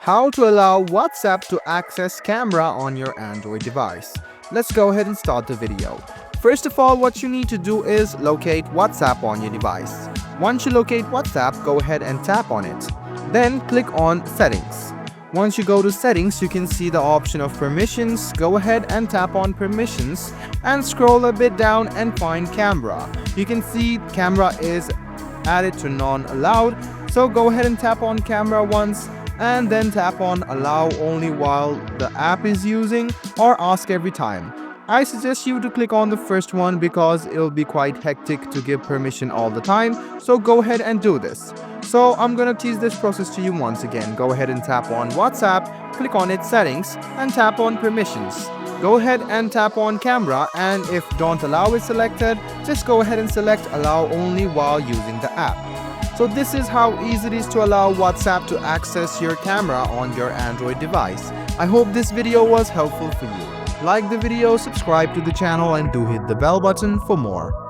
How to allow WhatsApp to access camera on your Android device. Let's go ahead and start the video. First of all, what you need to do is locate WhatsApp on your device. Once you locate WhatsApp, go ahead and tap on it. Then click on Settings. Once you go to Settings, you can see the option of Permissions. Go ahead and tap on Permissions and scroll a bit down and find Camera. You can see Camera is added to non-allowed, so go ahead and tap on Camera once and then tap on Allow only while the app is using or Ask every time. I suggest you to click on the first one because it'll be quite hectic to give permission all the time, so go ahead and do this. So I'm gonna tease this process to you once again. Go ahead and tap on WhatsApp, click on its settings and tap on permissions. Go ahead and tap on camera, and if don't allow is selected, just go ahead and select allow only while using the app. So this is how easy it is to allow WhatsApp to access your camera on your Android device. I hope this video was helpful for you. Like the video, subscribe to the channel and do hit the bell button for more.